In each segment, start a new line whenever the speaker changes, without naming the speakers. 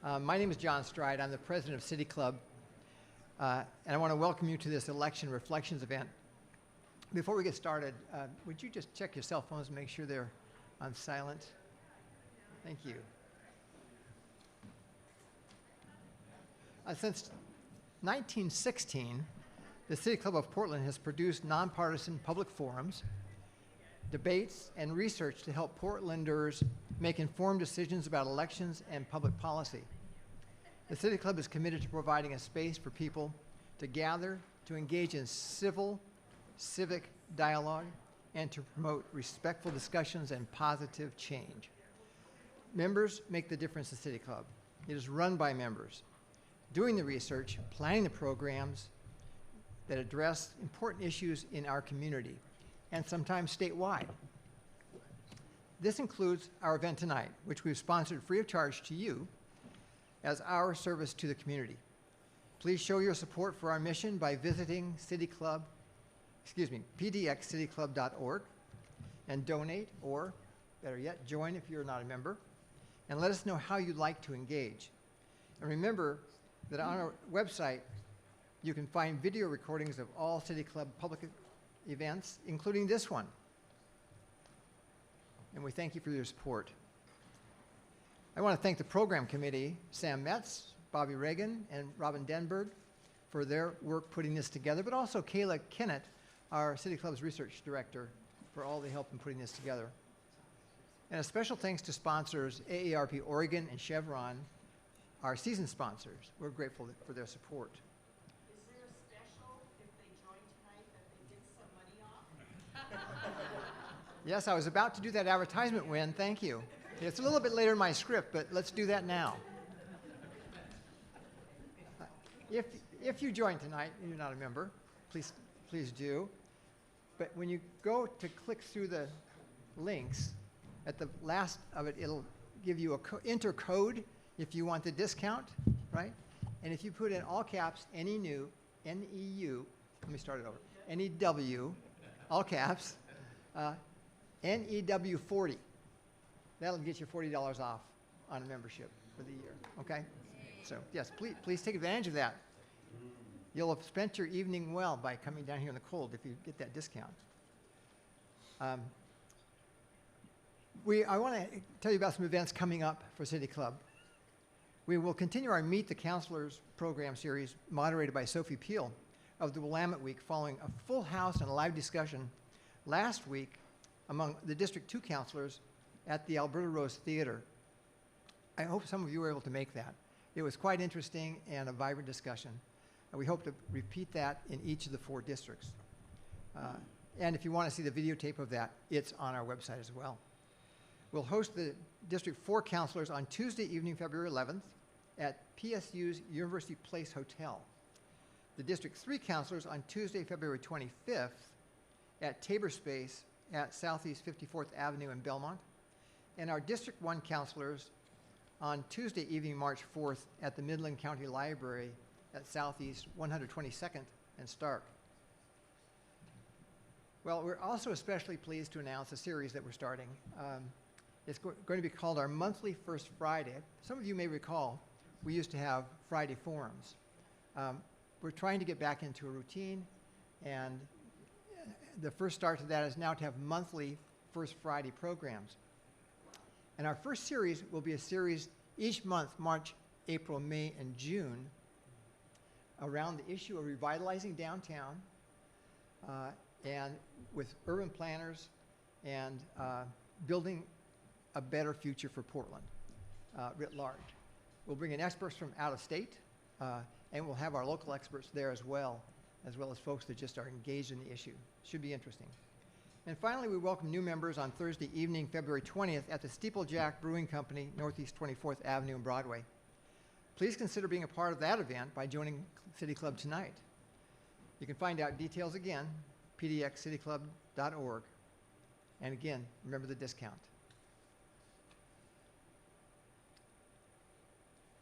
My name is John Stride. I'm the president of City Club, and I want to welcome you to this election reflections event. Before we get started, would you just check your cell phones and make sure they're on silent? Thank you. Since 1916, the City Club of Portland has produced nonpartisan public forums, debates, and research to help Portlanders make informed decisions about elections and public policy. The City Club is committed to providing a space for people to gather, to engage in civic dialogue, and to promote respectful discussions and positive change. Members make the difference in City Club. It is run by members, doing the research, planning the programs that address important issues in our community, and sometimes statewide. This includes our event tonight, which we've sponsored free of charge to you as our service to the community. Please show your support for our mission by visiting pdxcityclub.org and donate, or better yet, join if you're not a member, and let us know how you'd like to engage. And remember that on our website, you can find video recordings of all City Club public events, including this one. And we thank you for your support. I want to thank the program committee, Sam Metz, Bobby Reagan, and Robin Denberg for their work putting this together, but also Kayla Kennett, our City Club's research director, for all the help in putting this together. And a special thanks to sponsors AARP Oregon and Chevron, our season sponsors. We're grateful for their support.
Is there a special if they join tonight that they get some money off?
Yes, I was about to do that advertisement, Wynn. Thank you. It's a little bit later in my script, but let's do that now. If you join tonight and you're not a member, please do. But when you go to click through the links, at the last of it, it'll give you a enter code if you want the discount, right? And if you put in all caps, NEU, N-E-U, let me start it over, N-E-W, all caps, NEW 40. That'll get you $40 off on a membership for the year, okay? So yes, please take advantage of that. You'll have spent your evening well by coming down here in the cold if you get that discount. I want to tell you about some events coming up for City Club. We will continue our Meet the Counselors program series moderated by Sophie Peel of the Willamette Week, following a full house and a live discussion last week among the District 2 counselors at the Alberta Rose Theater. I hope some of you were able to make that. It was quite interesting and a vibrant discussion. And we hope to repeat that in each of the 4 districts. And if you want to see the videotape of that, it's on our website as well. We'll host the District 4 counselors on Tuesday evening, February 11th at PSU's University Place Hotel. The District 3 counselors on Tuesday, February 25th at Tabor Space at Southeast 54th Avenue in Belmont. And our District 1 counselors on Tuesday evening, March 4th at the Midland County Library at Southeast 122nd and Stark. Well, we're also especially pleased to announce a series that we're starting. It's going to be called our monthly First Friday. Some of you may recall we used to have Friday forums. We're trying to get back into a routine, and the first start to that is now to have monthly First Friday programs. And our first series will be a series each month, March, April, May, and June, around the issue of revitalizing downtown and with urban planners and building a better future for Portland writ large. We'll bring in experts from out of state, and we'll have our local experts there as well as folks that just are engaged in the issue. Should be interesting. And finally, we welcome new members on Thursday evening, February 20th at the Steeplejack Brewing Company, Northeast 24th Avenue and Broadway. Please consider being a part of that event by joining City Club tonight. You can find out details again, pdxcityclub.org. And again, remember the discount.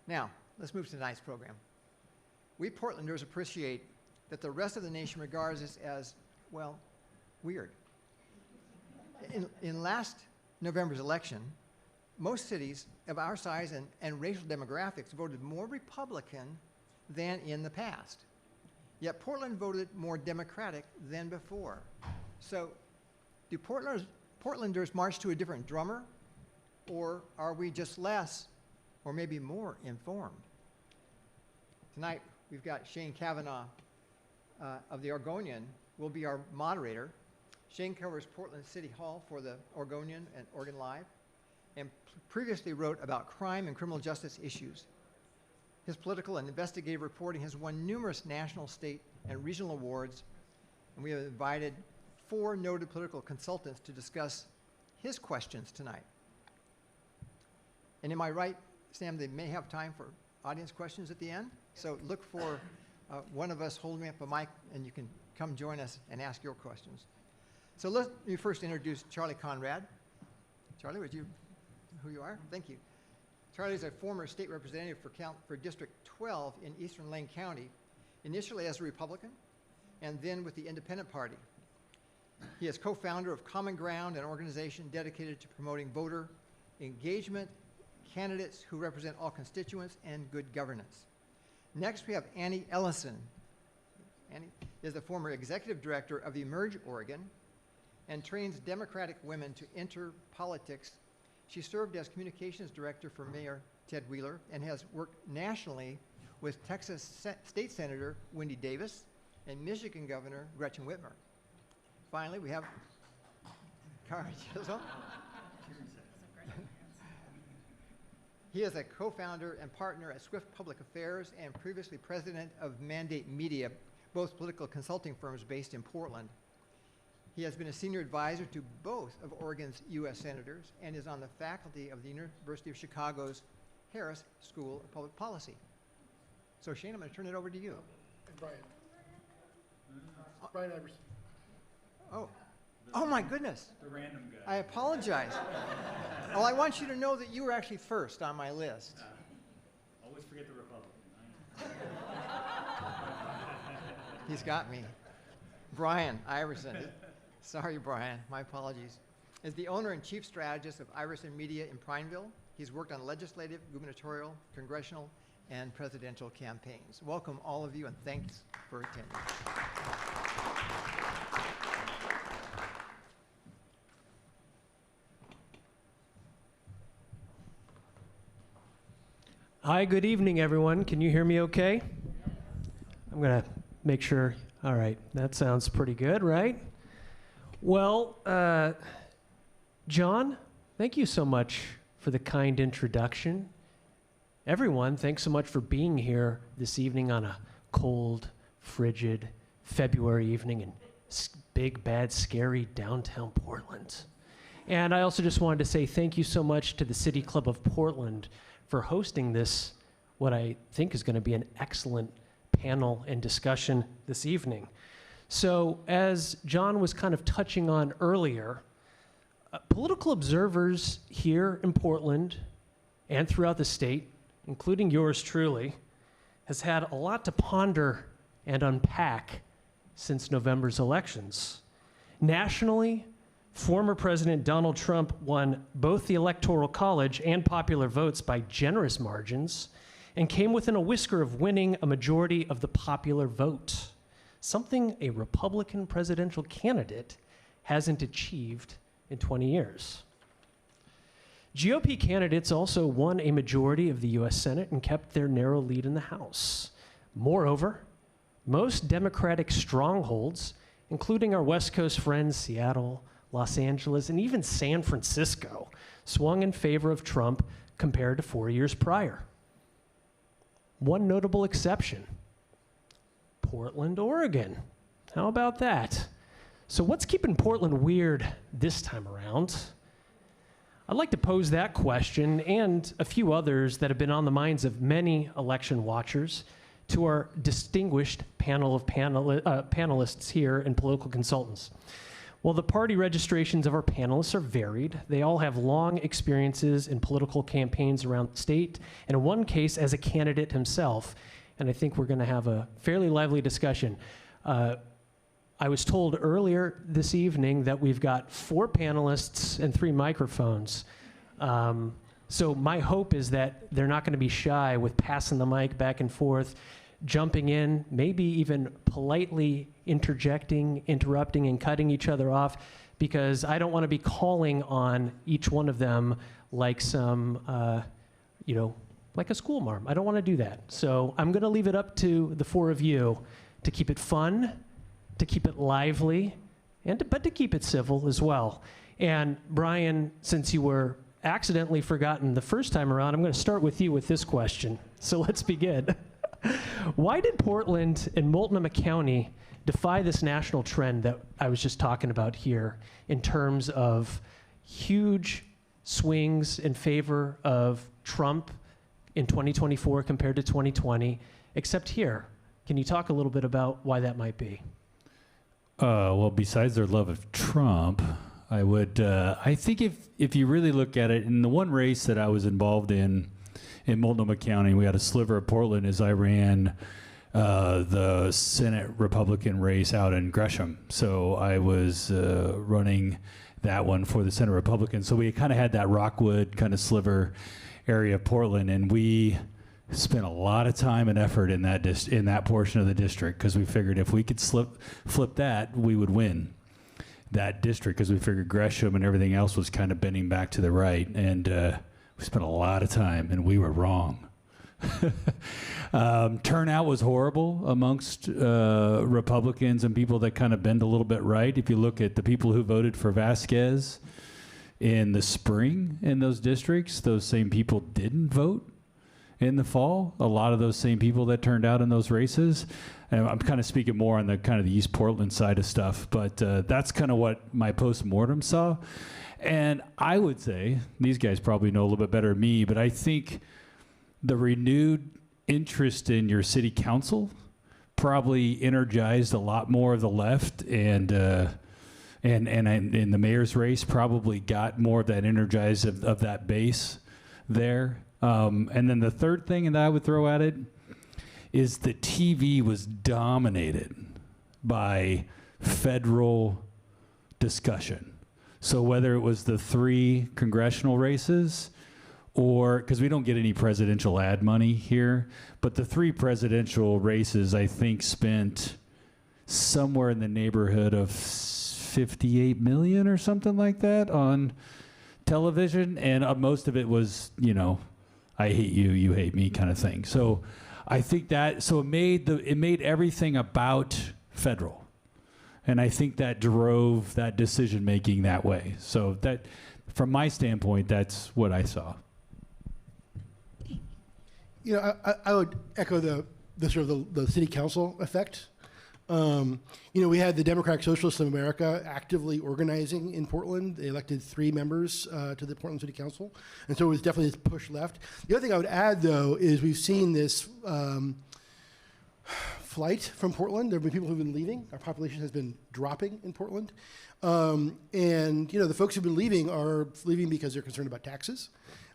Now, let's move to tonight's program. We Portlanders appreciate that the rest of the nation regards us as, well, weird. In last November's election, most cities of our size and racial demographics voted more Republican than in the past. Yet Portland voted more Democratic than before. So do Portlanders march to a different drummer, or are we just less or maybe more informed? Tonight, we've got Shane Kavanaugh of the Oregonian will be our moderator. Shane covers Portland City Hall for the Oregonian and Oregon Live, and previously wrote about crime and criminal justice issues. His political and investigative reporting has won numerous national, state, and regional awards, and we have invited 4 noted political consultants to discuss his questions tonight. And am I right, Sam, they may have time for audience questions at the end? So look for one of us holding up a mic, and you can come join us and ask your questions. So let me first introduce Charlie Conrad. Charlie, who you are? Thank you. Charlie is a former state representative for District 12 in Eastern Lane County, initially as a Republican, and then with the Independent Party. He is co-founder of Common Ground, an organization dedicated to promoting voter engagement, candidates who represent all constituents, and good governance. Next, we have Annie Ellison. Annie is the former executive director of Emerge Oregon and trains Democratic women to enter politics. She served as communications director for Mayor Ted Wheeler and has worked nationally with Texas State Senator Wendy Davis and Michigan Governor Gretchen Whitmer. Finally, we have Kari Chisholm. He is a co-founder and partner at Swift Public Affairs and previously president of Mandate Media, both political consulting firms based in Portland. He has been a senior advisor to both of Oregon's U.S. senators and is on the faculty of the University of Chicago's Harris School of Public Policy. So Shane, I'm going to turn it over to you.
And Bryan. Bryan Iverson.
Oh my goodness.
The random guy.
I apologize. Well, I want you to know that you were actually first on my list.
Always forget the Republican.
He's got me. Bryan Iverson. Sorry, Bryan. My apologies. Is the owner and chief strategist of Iverson Media in Prineville. He's worked on legislative, gubernatorial, congressional, and presidential campaigns. Welcome, all of you, and thanks for attending.
Hi, good evening, everyone. Can you hear me okay? I'm going to make sure. All right, that sounds pretty good, right? Well, John, thank you so much for the kind introduction. Everyone, thanks so much for being here this evening on a cold, frigid February evening in big, bad, scary downtown Portland. And I also just wanted to say thank you so much to the City Club of Portland for hosting this, what I think is going to be an excellent panel and discussion this evening. So as John was kind of touching on earlier, political observers here in Portland and throughout the state, including yours truly, has had a lot to ponder and unpack since November's elections. Nationally, former President Donald Trump won both the Electoral College and popular votes by generous margins and came within a whisker of winning a majority of the popular vote, something a Republican presidential candidate hasn't achieved in 20 years. GOP candidates also won a majority of the U.S. Senate and kept their narrow lead in the House. Moreover, most Democratic strongholds, including our West Coast friends, Seattle, Los Angeles, and even San Francisco, swung in favor of Trump compared to 4 years prior. One notable exception, Portland, Oregon. How about that? So what's keeping Portland weird this time around? I'd like to pose that question and a few others that have been on the minds of many election watchers to our distinguished panel of panelists here and political consultants. While the party registrations of our panelists are varied, they all have long experiences in political campaigns around the state, and in one case as a candidate himself, and I think we're gonna have a fairly lively discussion. I was told earlier this evening that we've got 4 panelists and 3 microphones. So my hope is that they're not going to be shy with passing the mic back and forth, jumping in, maybe even politely interjecting, interrupting, and cutting each other off, because I don't want to be calling on each one of them like some, like a school marm. I don't want to do that. So I'm going to leave it up to the four of you to keep it fun, to keep it lively, but to keep it civil as well. And Bryan, since you were accidentally forgotten the first time around, I'm going to start with you with this question. So let's begin. Why did Portland and Multnomah County defy this national trend that I was just talking about here in terms of huge swings in favor of Trump in 2024 compared to 2020, except here? Can you talk a little bit about why that might be?
Well, besides their love of Trump, I think if you really look at it, in the one race that I was involved in Multnomah County, we had a sliver of Portland as I ran the Senate Republican race out in Gresham. So I was running that one for the Senate Republican. So we kind of had that Rockwood kind of sliver area of Portland, and we spent a lot of time and effort in that portion of the district, because we figured if we could flip that, we would win that district, because we figured Gresham and everything else was kind of bending back to the right, and we spent a lot of time, and we were wrong. Turnout was horrible amongst Republicans and people that kind of bend a little bit right. If you look at the people who voted for Vasquez in the spring in those districts, those same people didn't vote in the fall. A lot of those same people that turned out in those races. And I'm kind of speaking more on the kind of the East Portland side of stuff, but that's kind of what my post-mortem saw. And I would say, these guys probably know a little bit better than me, but I think the renewed interest in your city council probably energized a lot more of the left, and in the mayor's race probably got more of that energized of that base there. And then the third thing that I would throw at it is the TV was dominated by federal discussion. So whether it was the 3 congressional races, or, because we don't get any presidential ad money here, but the 3 presidential races, I think, spent somewhere in the neighborhood of 58 million or something like that on television, and most of it was, I hate you, you hate me kind of thing. So I think it made everything about federal, and I think that drove that decision making that way. So that, from my standpoint, that's what I saw.
I would echo the sort of the city council effect. We had the Democratic Socialists of America actively organizing in Portland. They elected 3 members to the Portland City Council, and so it was definitely this push left. The other thing I would add, though, is we've seen this flight from Portland. There have been people who've been leaving. Our population has been dropping in Portland, and the folks who've been leaving are leaving because they're concerned about taxes,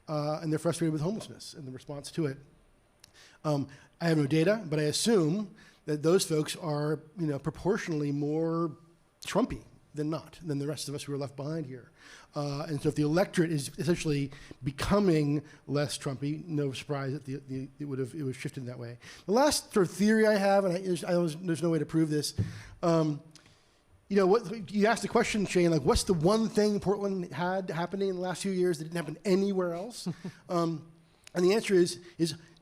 and they're frustrated with homelessness and the response to it. I have no data, but I assume that those folks are, proportionally more Trumpy than the rest of us who are left behind here. And so if the electorate is essentially becoming less Trumpy, no surprise that it was shifted in that way. The last sort of theory I have, and there's no way to prove this, what you asked the question, Shane, like, what's the one thing Portland had happening in the last few years that didn't happen anywhere else? And the answer is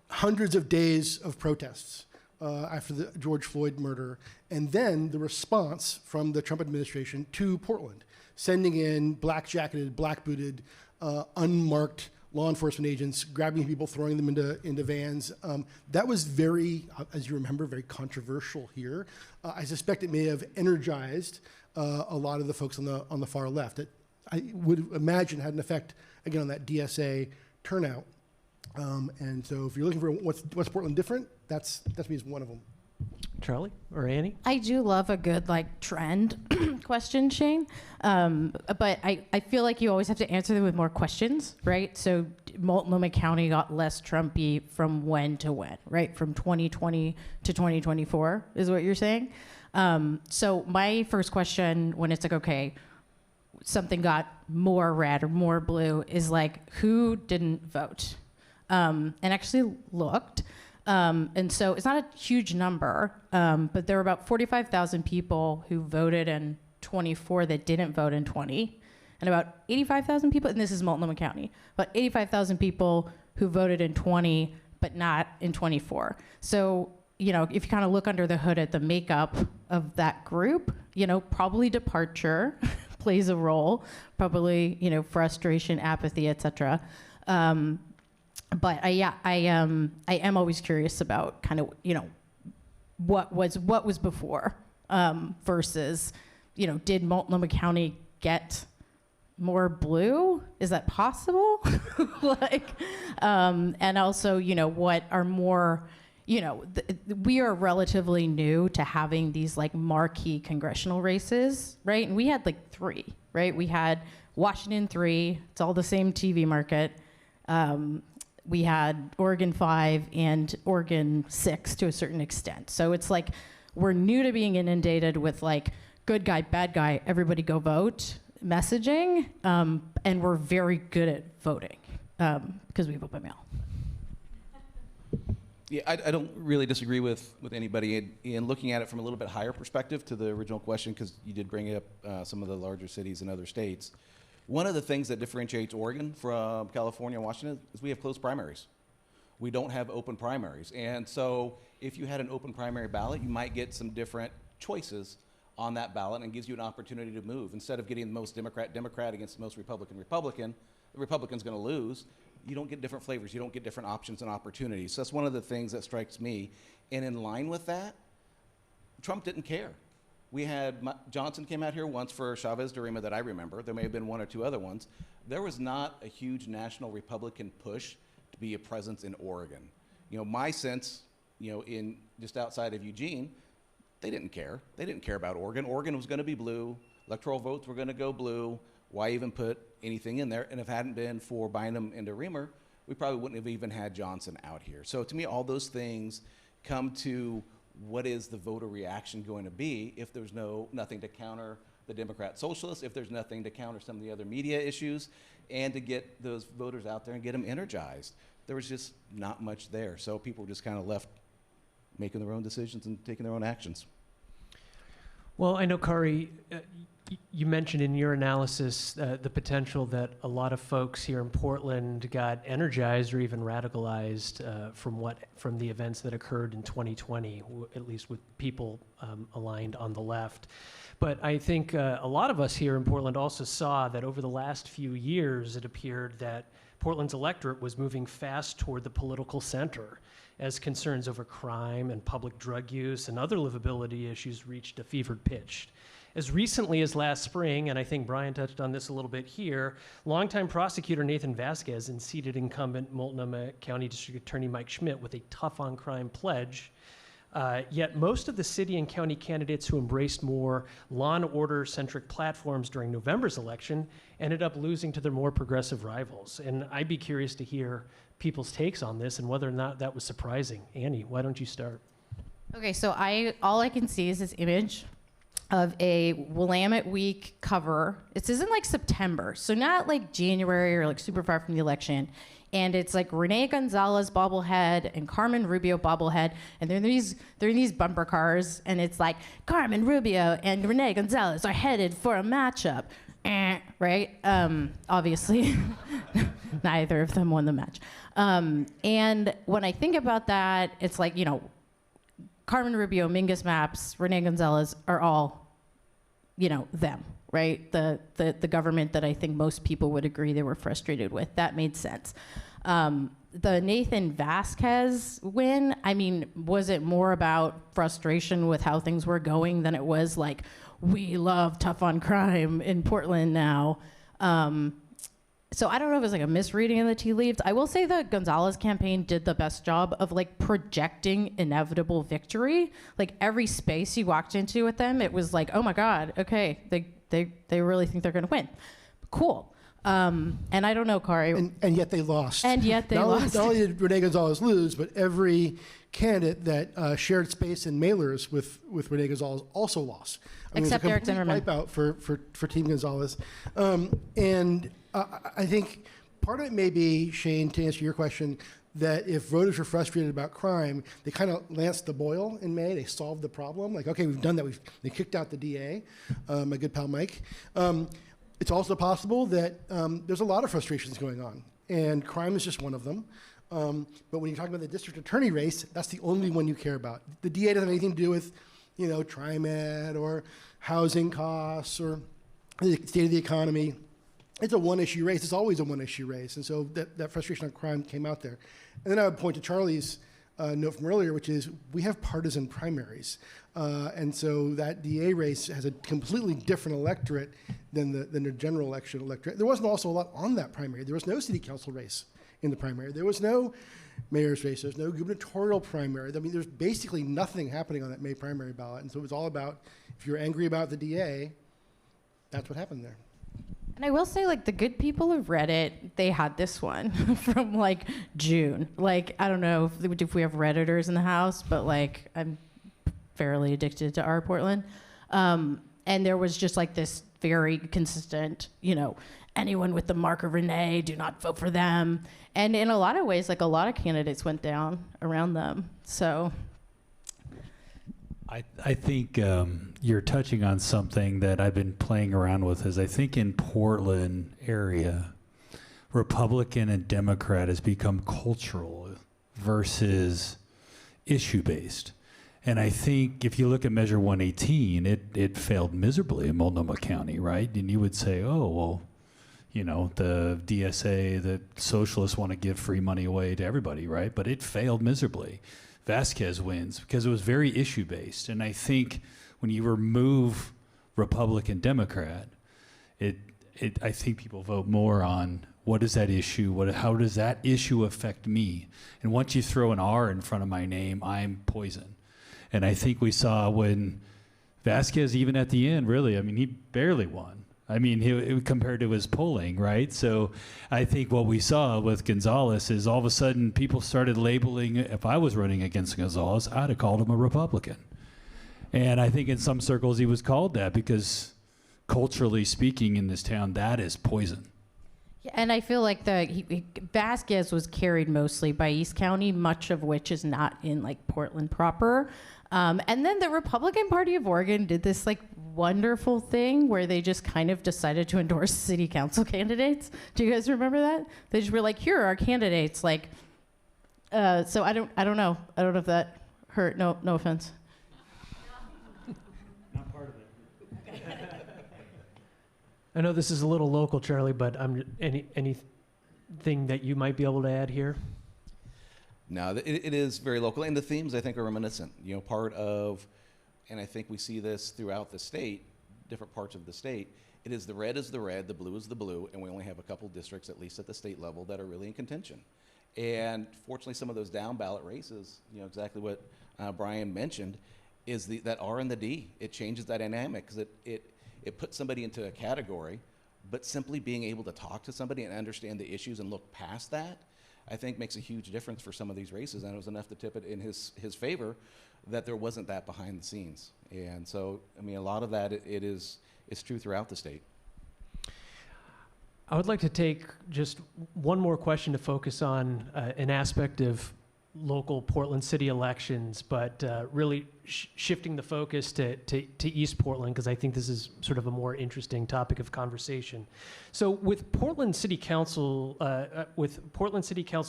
hundreds of days of protests after the George Floyd murder, and then the response from the Trump administration to Portland, sending in black-jacketed, black-booted, unmarked law enforcement agents, grabbing people, throwing them into vans. That was very, as you remember, very controversial here. I suspect it may have energized a lot of the folks on the far left. That I would imagine had an effect, again, on that DSA turnout. And so if you're looking for what's Portland different, that's me as one of them.
Charlie or Annie?
I do love a good trend question, Shane. But I feel like you always have to answer them with more questions, right? So Multnomah County got less Trumpy from when to when, right? From 2020 to 2024 is what you're saying. So my first question, when it's okay, something got more red or more blue is like who didn't vote, and actually looked. And so it's not a huge number, but there were about 45,000 people who voted in 24 that didn't vote in 20, and about 85,000 people, and this is Multnomah County, about 85,000 people who voted in 20 but not in 24. So, you know, if you kind of look under the hood at the makeup of that group, you know, probably departure plays a role, probably, you know, frustration, apathy, etc. But I am always curious about kind of, you know, what was before versus, you know, did Multnomah County get more blue? Is that possible? Like, and also, you know, what are more, you know, we are relatively new to having these like marquee congressional races, right? And we had like 3, right? We had Washington 3, it's all the same TV market. We had Oregon 5 and Oregon 6 to a certain extent. So it's like, we're new to being inundated with like, good guy, bad guy, everybody go vote messaging, and we're very good at voting because we vote by mail.
Yeah, I don't really disagree with anybody in looking at it from a little bit higher perspective to the original question, because you did bring up some of the larger cities in other states. One of the things that differentiates Oregon from California and Washington is we have closed primaries. We don't have open primaries. And so if you had an open primary ballot, you might get some different choices on that ballot, and gives you an opportunity to move. Instead of getting the most Democrat against the most Republican, the Republican's gonna lose. You don't get different flavors, you don't get different options and opportunities. So that's one of the things that strikes me. And in line with that, Trump didn't care. We had, Johnson came out here once for Chavez Durima that I remember. There may have been 1 or 2 other ones. There was not a huge national Republican push to be a presence in Oregon. You know, my sense, you know, in just outside of Eugene, they didn't care. They didn't care about Oregon. Oregon was going to be blue. Electoral votes were going to go blue. Why even put anything in there? And if it hadn't been for Bynum and DeReamer, we probably wouldn't have even had Johnson out here. So to me, all those things come to what is the voter reaction going to be if there's nothing to counter the Democrat socialists, if there's nothing to counter some of the other media issues, and to get those voters out there and get them energized. There was just not much there. So people were just kind of left making their own decisions and taking their own actions.
Well, I know, Kari, you mentioned in your analysis the potential that a lot of folks here in Portland got energized or even radicalized from the events that occurred in 2020, at least with people aligned on the left. But I think a lot of us here in Portland also saw that over the last few years, it appeared that Portland's electorate was moving fast toward the political center as concerns over crime and public drug use and other livability issues reached a fevered pitch. As recently as last spring, and I think Bryan touched on this a little bit here, longtime prosecutor Nathan Vasquez unseated incumbent Multnomah County District Attorney Mike Schmidt with a tough on crime pledge. Yet most of the city and county candidates who embraced more law and order centric platforms during November's election ended up losing to their more progressive rivals. And I'd be curious to hear people's takes on this and whether or not that was surprising. Annie, why don't you start?
Okay, so all I can see is this image of a Willamette Week cover. This isn't like September, so not like January or like super far from the election. And it's like Renee Gonzalez bobblehead and Carmen Rubio bobblehead, and they're in these bumper cars, and it's like Carmen Rubio and Renee Gonzalez are headed for a matchup, right? Obviously, neither of them won the match. And when I think about that, it's like, you know, Carmen Rubio, Mingus Maps, Renee Gonzalez are all, you know, them, right? The government that I think most people would agree they were frustrated with. That made sense. The Nathan Vasquez win, I mean, was it more about frustration with how things were going than it was like, we love tough on crime in Portland now? So I don't know if it was like a misreading of the tea leaves. I will say the Gonzalez campaign did the best job of like projecting inevitable victory. Like every space you walked into with them, it was like, oh my God, okay, they really think they're gonna win. Cool. And I don't know, Kari.
And yet they lost.
And yet they lost.
Not only did Renee Gonzalez lose, but every candidate that shared space in mailers with Renee Gonzalez also lost. I mean,
Except
it was a
Eric
complete
Zimmerman.
wipeout for Team Gonzalez. I think part of it may be, Shane, to answer your question, that if voters were frustrated about crime, they kind of lanced the boil in May. They solved the problem. Like, okay, we've done that. They kicked out the DA, my good pal Mike. It's also possible that there's a lot of frustrations going on, and crime is just one of them. But when you're talking about the district attorney race, that's the only one you care about. The DA doesn't have anything to do with, TriMet or housing costs or the state of the economy. It's a one-issue race. It's always a one-issue race. And so that frustration on crime came out there. And then I would point to Charlie's note from earlier, which is we have partisan primaries. And so that DA race has a completely different electorate than the general election electorate. There wasn't also a lot on that primary. There was no city council race in the primary. There was no mayor's race. There's no gubernatorial primary. I mean, there's basically nothing happening on that May primary ballot. And so it was all about, if you're angry about the DA, that's what happened there.
And I will say, like, the good people of Reddit, they had this one from, like, June. Like, I don't know if we have Redditors in the house, but, like, I'm fairly addicted to our Portland. And there was just, like, this very consistent, anyone with the mark of Renee, do not vote for them. And in a lot of ways, like, a lot of candidates went down around them. So
I think you're touching on something that I've been playing around with. Is I think in Portland area, Republican and Democrat has become cultural versus issue-based. And I think if you look at Measure 118, it failed miserably in Multnomah County, right? And you would say, oh, well, the DSA, the socialists want to give free money away to everybody, right? But it failed miserably. Vasquez wins because it was very issue-based. And I think when you remove Republican, Democrat, I think people vote more on what is that issue, how does that issue affect me? And once you throw an R in front of my name, I'm poison. And I think we saw when Vasquez, even at the end, really, I mean, he barely won. I mean, he compared to his polling, right? So I think what we saw with Gonzalez is all of a sudden people started labeling, if I was running against Gonzalez, I'd have called him a Republican. And I think in some circles he was called that because culturally speaking in this town, that is poison.
yeah, and I feel like Vasquez was carried mostly by East County, much of which is not in, like, Portland proper. And then the Republican Party of Oregon did this, like, wonderful thing where they just kind of decided to endorse city council candidates. Do you guys remember that? They just were like, here are our candidates. Like, so I don't know. I don't know if that hurt. No offense.
Not part of it.
I know this is a little local, Charlie, but anything that you might be able to add here?
No, it is very local, and the themes I think are reminiscent. Part of, and I think we see this throughout the state, different parts of the state. It is the red, the blue is the blue, and we only have a couple districts, at least at the state level, that are really in contention. And fortunately, some of those down ballot races, exactly what Bryan mentioned, is that R and the D. It changes that dynamic because it puts somebody into a category, but simply being able to talk to somebody and understand the issues and look past that, I think makes a huge difference for some of these races, and it was enough to tip it in his favor that there wasn't that behind the scenes. And so, I mean, a lot of that it's true throughout the state.
I would like to take just one more question to focus on an aspect of local Portland city elections, but really shifting the focus to East Portland, because I think this is sort of a more interesting topic of conversation. So with Portland City Council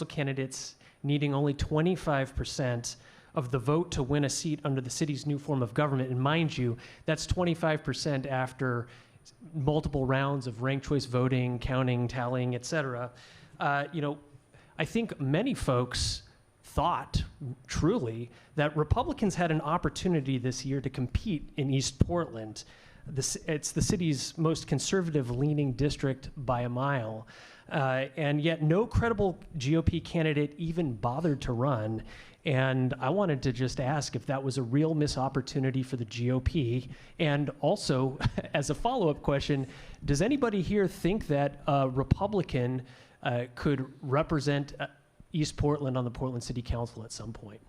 candidates needing only 25% of the vote to win a seat under the city's new form of government, and mind you, that's 25% after multiple rounds of ranked choice voting, counting, tallying, et cetera. I think many folks thought truly that Republicans had an opportunity this year to compete in East Portland. It's the city's most conservative-leaning district by a mile, and yet no credible GOP candidate even bothered to run. And I wanted to just ask if that was a real missed opportunity for the GOP. And also, as a follow-up question, does anybody here think that a Republican could represent East Portland on the Portland City Council at some point?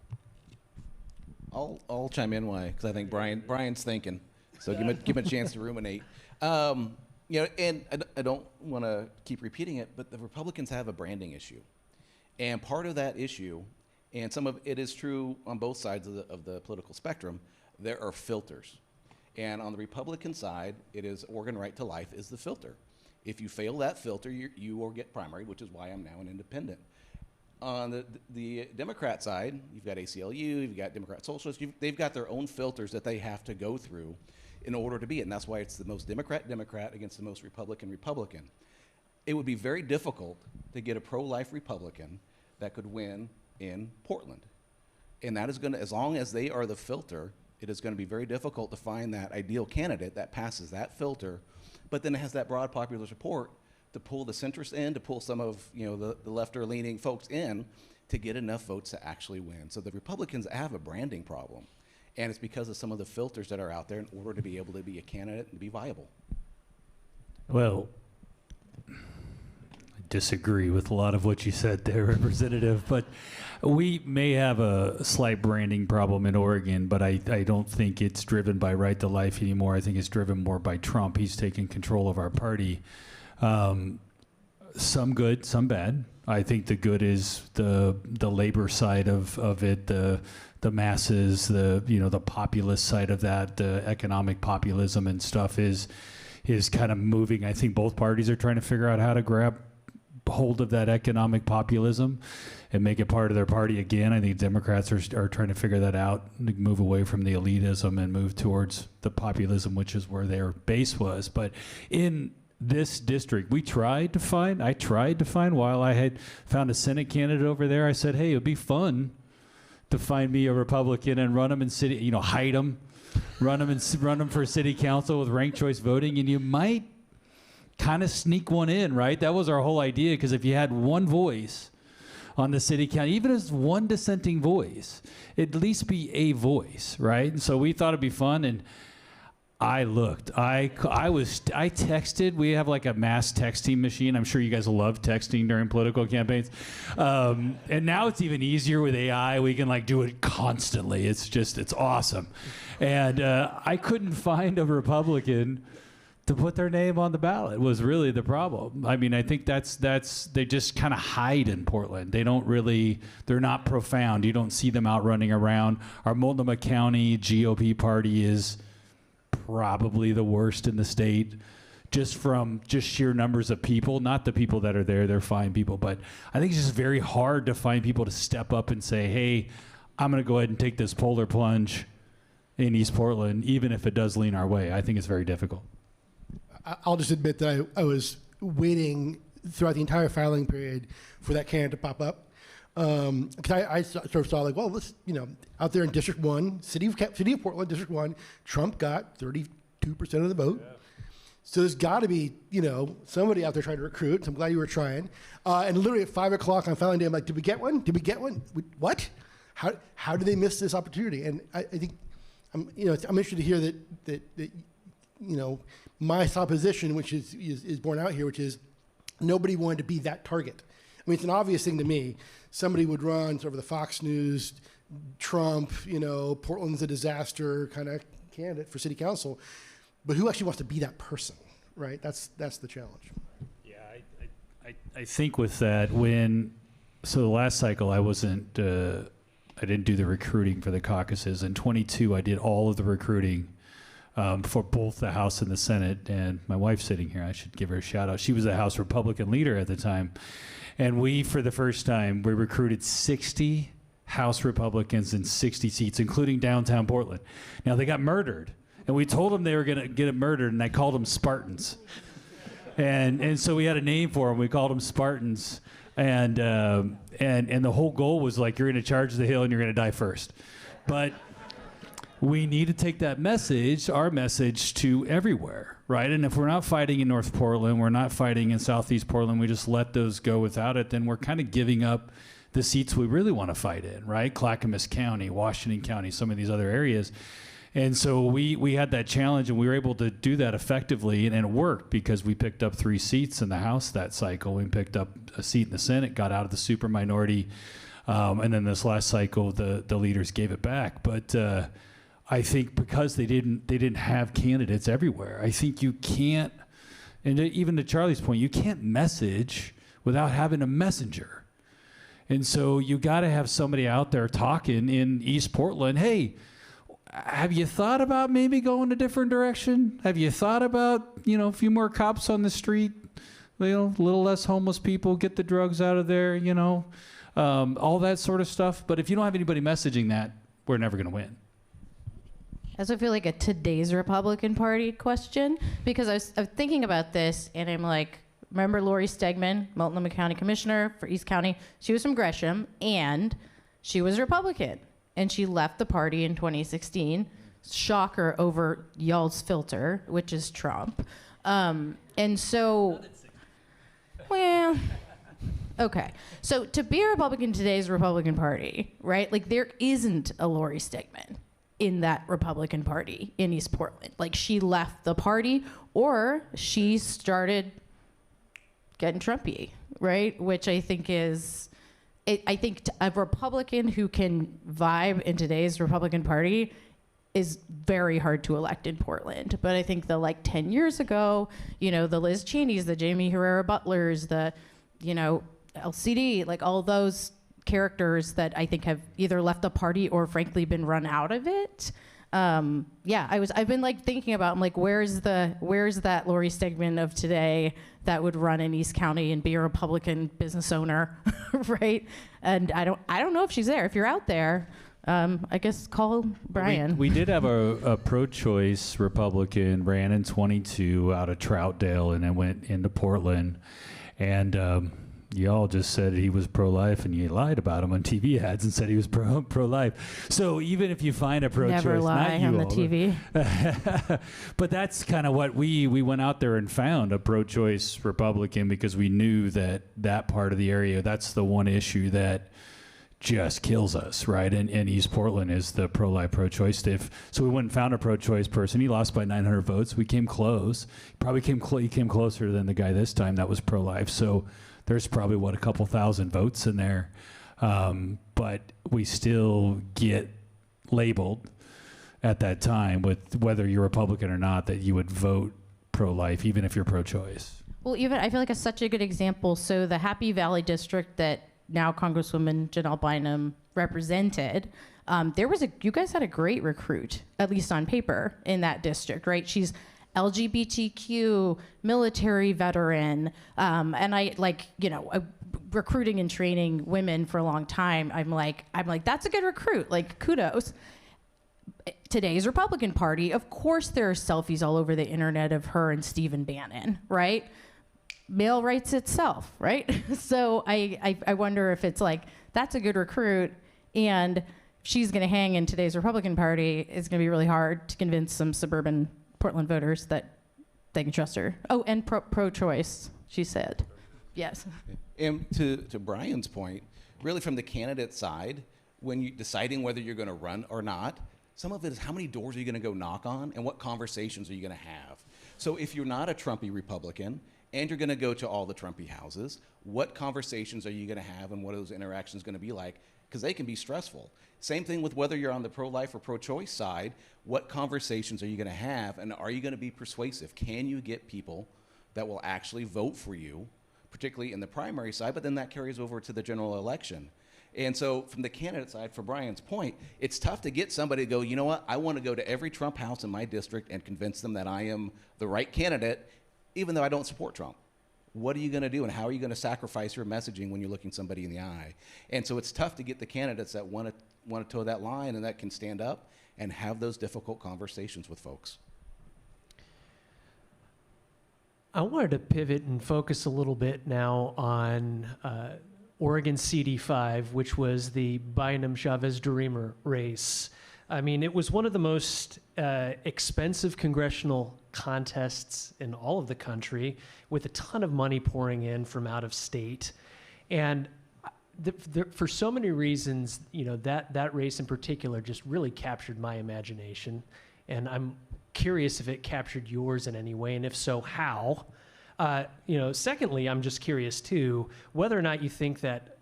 I'll chime in because I think Brian's thinking, so give him a chance to ruminate. And I don't want to keep repeating it, but the Republicans have a branding issue, and part of that issue, and some of it is true on both sides of the political spectrum, there are filters, and on the Republican side, it is Oregon right to life is the filter. If you fail that filter, you will get primary, which is why I'm now an independent. On the Democrat side, you've got ACLU, you've got Democrat Socialists, they've got their own filters that they have to go through in order to be it, and that's why it's the most Democrat against the most Republican. It would be very difficult to get a pro-life Republican that could win in Portland. And that is going to, as long as they are the filter, it is going to be very difficult to find that ideal candidate that passes that filter, but then it has that broad popular support to pull the centrists in, to pull some of the left-leaning folks in to get enough votes to actually win. So the Republicans have a branding problem. And it's because of some of the filters that are out there in order to be able to be a candidate and be viable.
Well, I disagree with a lot of what you said there, Representative, but we may have a slight branding problem in Oregon, but I don't think it's driven by Right to Life anymore. I think it's driven more by Trump. He's taken control of our party. Some good, some bad. I think the good is the labor side of it, the masses, the populist side of that, the economic populism and stuff is kind of moving. I think both parties are trying to figure out how to grab hold of that economic populism and make it part of their party again. I think Democrats are trying to figure that out, move away from the elitism and move towards the populism, which is where their base was. But in this district, I tried to find while I had found a Senate candidate over there, I said, hey, it'd be fun to find me a Republican and run them in city, hide them, run them for city council with ranked choice voting, and you might kind of sneak one in, right? That was our whole idea, because if you had one voice on the city council, even as one dissenting voice, at least be a voice, right? And so we thought it'd be fun, and I looked. I texted. We have like a mass texting machine. I'm sure you guys love texting during political campaigns. And now it's even easier with AI. We can like do it constantly. It's awesome. And I couldn't find a Republican to put their name on the ballot was really the problem. I mean, I think that's they just kind of hide in Portland. They're not profound. You don't see them out running around. Our Multnomah County GOP party is probably the worst in the state, just from sheer numbers of people, not the people that are there, they're fine people, but I think it's just very hard to find people to step up and say, hey, I'm going to go ahead and take this polar plunge in East Portland, even if it does lean our way. I think it's very difficult.
I'll just admit that I was waiting throughout the entire filing period for that candidate to pop up. Because I sort of saw like, well, this, out there in District 1, City of Portland, District 1, Trump got 32% of the vote. Yeah. So there's got to be, somebody out there trying to recruit. So I'm glad you were trying. And literally at 5 o'clock on filing day, I'm like, did we get one? What? How did they miss this opportunity? And I think, I'm interested to hear that my supposition, which is borne out here, which is nobody wanted to be that target. I mean, it's an obvious thing to me. Somebody would run sort of the Fox News, Trump, Portland's a disaster kind of candidate for city council. But who actually wants to be that person, right? That's the challenge.
Yeah, I think with that, so the last cycle I didn't do the recruiting for the caucuses. In 22, I did all of the recruiting for both the House and the Senate. And my wife's sitting here. I should give her a shout out. She was a House Republican leader at the time. And we, for the first time, we recruited 60 House Republicans in 60 seats, including downtown Portland. Now, they got murdered. And we told them they were going to get murdered, and I called them Spartans. And so we had a name for them. We called them Spartans. And the whole goal was like, you're going to charge the hill and you're going to die first. But we need to take that message, our message, to everywhere, right? And if we're not fighting in North Portland, we're not fighting in Southeast Portland, we just let those go without it, then we're kind of giving up the seats we really want to fight in, right? Clackamas County, Washington County, some of these other areas. And so we had that challenge, and we were able to do that effectively, and it worked because we picked up 3 seats in the House that cycle. We picked up a seat in the Senate, got out of the super minority, and then this last cycle, the leaders gave it back. But I think because they didn't have candidates everywhere, I think you can't, and even to Charlie's point, you can't message without having a messenger. And so you got to have somebody out there talking in East Portland, hey, have you thought about maybe going a different direction? Have you thought about, a few more cops on the street, a little less homeless people, get the drugs out of there, all that sort of stuff. But if you don't have anybody messaging that, we're never going to win.
I also feel like a today's Republican Party question, because I was thinking about this, and I'm like, remember Lori Stegman, Multnomah County Commissioner for East County? She was from Gresham, and she was Republican. And she left the party in 2016. Shocker over y'all's filter, which is Trump. And so, well, okay. So to be a Republican in today's Republican Party, right? Like there isn't a Lori Stegman in that Republican Party in East Portland. Like she left the party, or she started getting Trumpy, right? Which I think is, I think a Republican who can vibe in today's Republican Party is very hard to elect in Portland. But I think the 10 years ago, the Liz Cheneys, the Jamie Herrera Butlers, the, LCD, all those characters that I think have either left the party or frankly been run out of it. I've been thinking about, I'm where's that Lori Stegman of today that would run in East County and be a Republican business owner, right? And I don't know if she's there. If you're out there, I guess call Bryan.
We did have a pro-choice Republican, ran in 22 out of Troutdale and then went into Portland. And y'all just said he was pro-life, and you lied about him on TV ads and said he was pro-life. So even if you find a pro-choice,
never lie
not you
on the
all,
TV.
but that's kind of what we went out there and found, a pro-choice Republican, because we knew that part of the area, that's the one issue that just kills us, right? And East Portland is the pro-life, pro-choice. So we went and found a pro-choice person. He lost by 900 votes. We came close. He came closer than the guy this time that was pro-life. So there's probably, a couple thousand votes in there. But we still get labeled at that time with whether you're Republican or not, that you would vote pro-life, even if you're pro-choice.
Well, even I feel like it's such a good example. So the Happy Valley district that now Congresswoman Janelle Bynum represented, you guys had a great recruit, at least on paper, in that district, right? She's LGBTQ, military veteran, and I recruiting and training women for a long time. I'm like, that's a good recruit. Kudos. Today's Republican Party, of course, there are selfies all over the internet of her and Stephen Bannon, right? Mail writes itself, right? So I wonder if it's that's a good recruit, and she's going to hang in today's Republican Party. It's going to be really hard to convince some suburban Portland voters that they can trust her. Oh, and pro-choice, she said. Yes.
And to Bryan's point, really from the candidate side, when you're deciding whether you're going to run or not, some of it is how many doors are you going to go knock on, and what conversations are you going to have? So if you're not a Trumpy Republican and you're going to go to all the Trumpy houses, what conversations are you going to have, and what are those interactions going to be like? Because they can be stressful. Same thing with whether you're on the pro-life or pro-choice side. What conversations are you going to have, and are you going to be persuasive? Can you get people that will actually vote for you, particularly in the primary side, but then that carries over to the general election? And so from the candidate side, for Bryan's point, it's tough to get somebody to go, you know what, I want to go to every Trump house in my district and convince them that I am the right candidate, even though I don't support Trump. What are you going to do, and how are you going to sacrifice your messaging when you're looking somebody in the eye? And so it's tough to get the candidates that want to toe that line and that can stand up and have those difficult conversations with folks.
I wanted to pivot and focus a little bit now on Oregon CD5, which was the Bynum-Chavez-DeRemer race. I mean, it was one of the most expensive congressional contests in all of the country, with a ton of money pouring in from out of state. And for so many reasons, that race in particular just really captured my imagination, and I'm curious if it captured yours in any way, and if so, how. Secondly, I'm just curious too whether or not you think that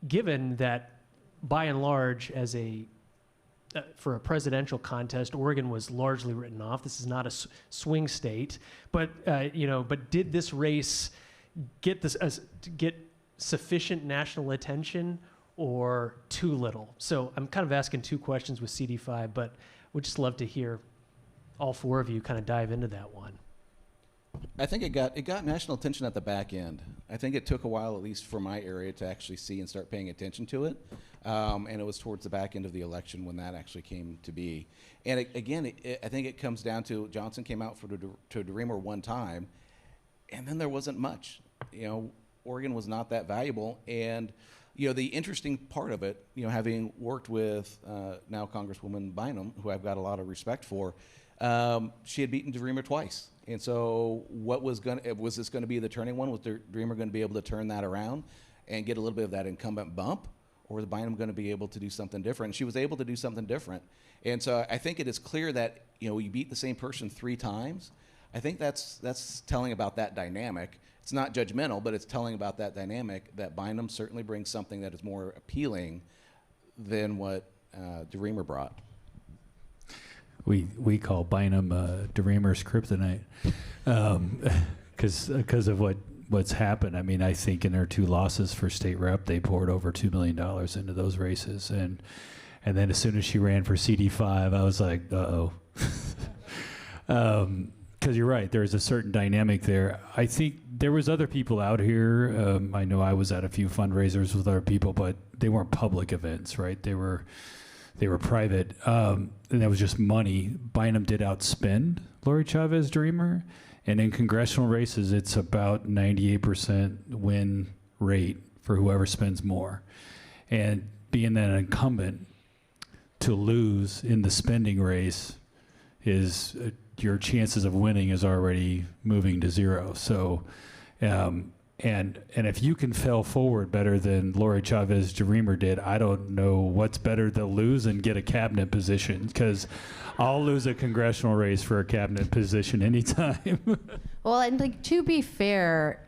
given that by and large, for a presidential contest, Oregon was largely written off. This is not a swing state, but did this race get sufficient national attention or too little? So I'm kind of asking two questions with CD5, but would just love to hear all four of you kind of dive into that one.
I think it got national attention at the back end. I think it took a while, at least for my area, to actually see and start paying attention to it. And it was towards the back end of the election when that actually came to be. And I think it comes down to Johnson came out to Dreamer one time, and then there wasn't much. Oregon was not that valuable. And the interesting part of it, having worked with now Congresswoman Bynum, who I've got a lot of respect for, she had beaten Dreamer twice. And so was this going to be the turning one? Was Dreamer going to be able to turn that around and get a little bit of that incumbent bump? Or was Bynum going to be able to do something different? And she was able to do something different. And so I think it is clear that, you beat the same person 3 times. I think that's telling about that dynamic. It's not judgmental, but it's telling about that dynamic that Bynum certainly brings something that is more appealing than what Dreamer brought.
We call Bynum Dreamer's kryptonite because of what's happened. I mean, I think in their 2 losses for state rep, they poured over $2 million into those races, and then as soon as she ran for CD5, I was like, uh-oh. Because you're right, there's a certain dynamic there. I think there was other people out here. I know I was at a few fundraisers with other people, but they weren't public events, right? They were private, and that was just money. Bynum did outspend Lori Chavez Dreamer, and in congressional races, it's about 98% win rate for whoever spends more. And being an incumbent, to lose in the spending race is your chances of winning is already moving to 0. So, and if you can fail forward better than Lori Chavez Dreamer did, I don't know what's better to lose and get a cabinet position, because I'll lose a congressional race for a cabinet position anytime.
Well, and to be fair,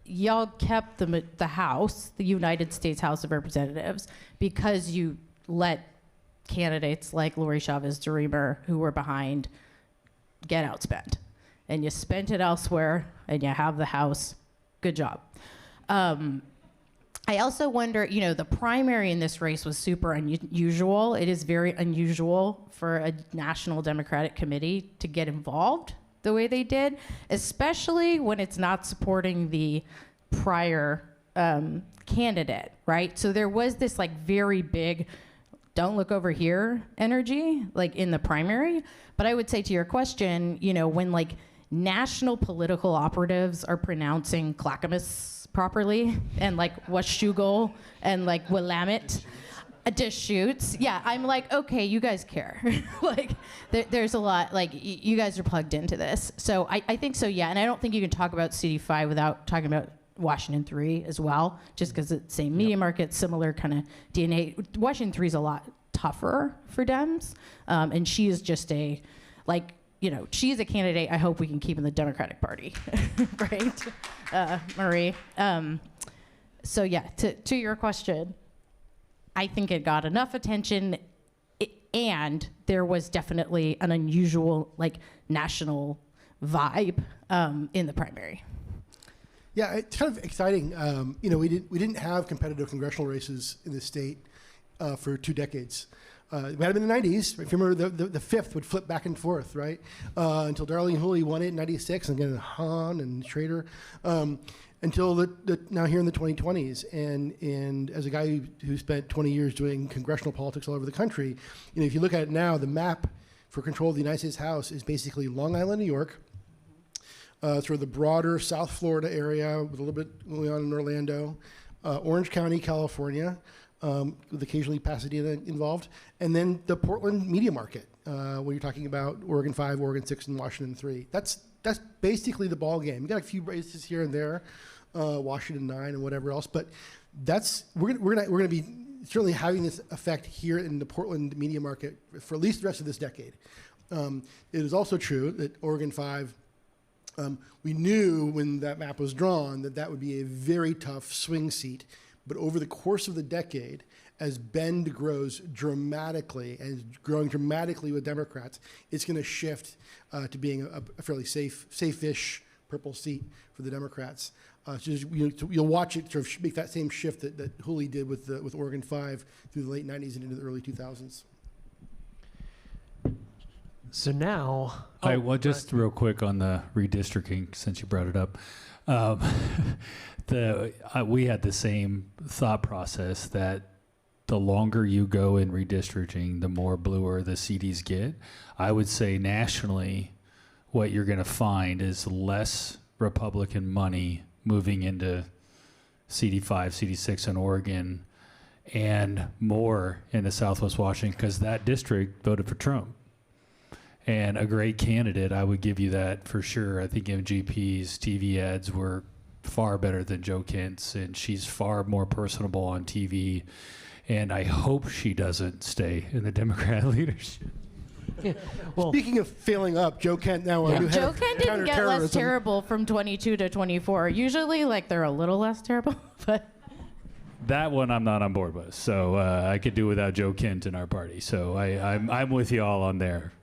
y'all kept the House, the United States House of Representatives, because you let candidates like Lori Chavez Dreamer, who were behind, get outspent. And you spent it elsewhere, and you have the House. Good job. I also wonder, the primary in this race was super unusual. It is very unusual for a national Democratic committee to get involved the way they did, especially when it's not supporting the prior candidate, right? So there was this very big, don't look over here energy, in the primary. But I would say to your question, when national political operatives are pronouncing Clackamas properly, and Washougal and Willamette, Deschutes. Yeah, I'm okay, you guys care. There's a lot, you guys are plugged into this. So I think so, yeah. And I don't think you can talk about CD5 without talking about Washington 3 as well, just because it's the same media market, similar kind of DNA. Washington 3 is a lot tougher for Dems, and she is just she's a candidate I hope we can keep in the Democratic Party, right, Marie? So yeah, to your question, I think it got enough attention, and there was definitely an unusual national vibe in the primary.
Yeah, it's kind of exciting. We didn't have competitive congressional races in the state for 2 decades. It might have been the 90s. If you remember, the 5th would flip back and forth, right? Until Darlene Hooley won it in 96, and again Hahn and Schrader, until now here in the 2020s. And as a guy who spent 20 years doing congressional politics all over the country, if you look at it now, the map for control of the United States House is basically Long Island, New York, sort of the broader South Florida area with a little bit going on in Orlando, Orange County, California, with occasionally Pasadena involved, and then the Portland media market, where you're talking about Oregon 5, Oregon 6, and Washington 3. That's basically the ball game. You got a few races here and there, Washington 9 and whatever else. But we're gonna be certainly having this effect here in the Portland media market for at least the rest of this decade. It is also true that Oregon 5, we knew when that map was drawn that would be a very tough swing seat. But over the course of the decade, as Bend grows dramatically and is growing dramatically with Democrats, it's going to shift to being a fairly safe-ish purple seat for the Democrats. So you'll watch it sort of make that same shift that Hooley did with Oregon 5 through the late 90s and into the early 2000s.
So now,
just real quick on the redistricting, since you brought it up. We had the same thought process that the longer you go in redistricting, the more bluer the CDs get. I would say nationally, what you're going to find is less Republican money moving into CD5, CD6 in Oregon, and more into Southwest Washington, because that district voted for Trump. And a great candidate, I would give you that for sure. I think MGP's TV ads were far better than Joe Kent's, and she's far more personable on TV. And I hope she doesn't stay in the Democrat leadership.
yeah, well,
Speaking of failing up, Joe Kent now our new head
Joe
of
Kent didn't get less
counterterrorism.
terrible from 22 to 24. Usually, like, they're a little less terrible, but
That one I'm not on board with. So I could do without Joe Kent in our party. So I'm with you all on there.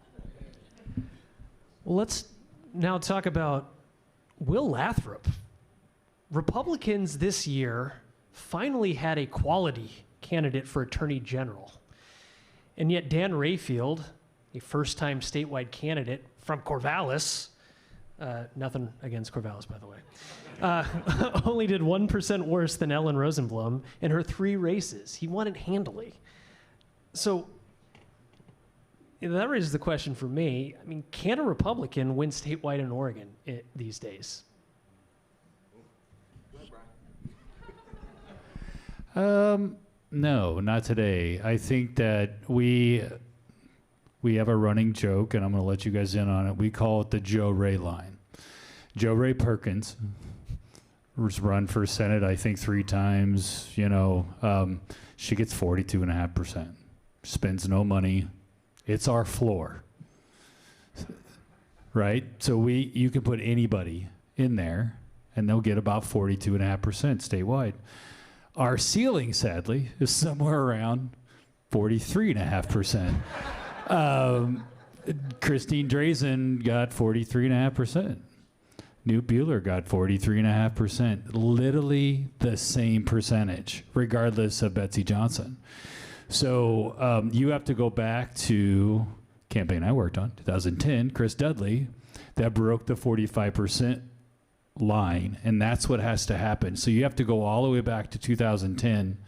well, let's now talk about Will Lathrop. Republicans this year finally had a quality candidate for Attorney General. And yet Dan Rayfield, a first-time statewide candidate from Corvallis, nothing against Corvallis, by the way, only did 1% worse than Ellen Rosenblum in her 3 races. He won it handily. So that raises the question for me. I mean, can a Republican win statewide in Oregon these days?
No, not today. I think that we have a running joke, and I'm going to let you guys in on it. We call it the Joe Ray line. Joe Ray Perkins was run for Senate, I think, 3 times. She gets 42.5%. Spends no money. It's our floor, right? So you can put anybody in there, and they'll get about 42.5% statewide. Our ceiling, sadly, is somewhere around 43.5%. Christine Drazen got 43.5%. Newt Bueller got 43.5%. Literally the same percentage, regardless of Betsy Johnson. So you have to go back to campaign I worked on, 2010, Chris Dudley, that broke the 45% line, and that's what has to happen. So you have to go all the way back to 2010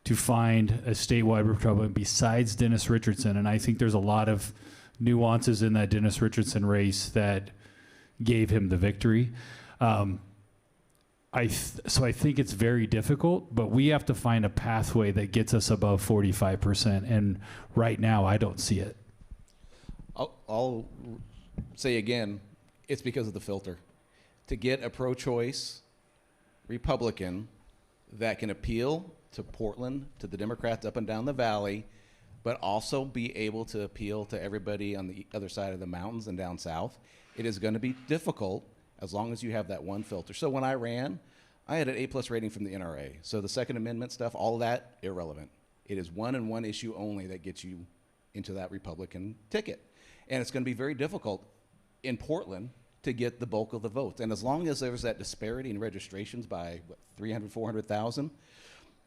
to find a statewide Republican besides Dennis Richardson, and I think there's a lot of nuances in that Dennis Richardson race that gave him the victory. So I think it's very difficult, but we have to find a pathway that gets us above 45%, and right now I don't see it.
I'll say again, it's because of the filter. To get a pro-choice Republican that can appeal to Portland, to the Democrats up and down the valley, but also be able to appeal to everybody on the other side of the mountains and down south, it is going to be difficult as long as you have that one filter. So when I ran, I had an A+ rating from the NRA. So the Second Amendment stuff, all of that, irrelevant. It is one and one issue only that gets you into that Republican ticket. And it's going to be very difficult in Portland to get the bulk of the votes. And as long as there's that disparity in registrations by 300, 400,000,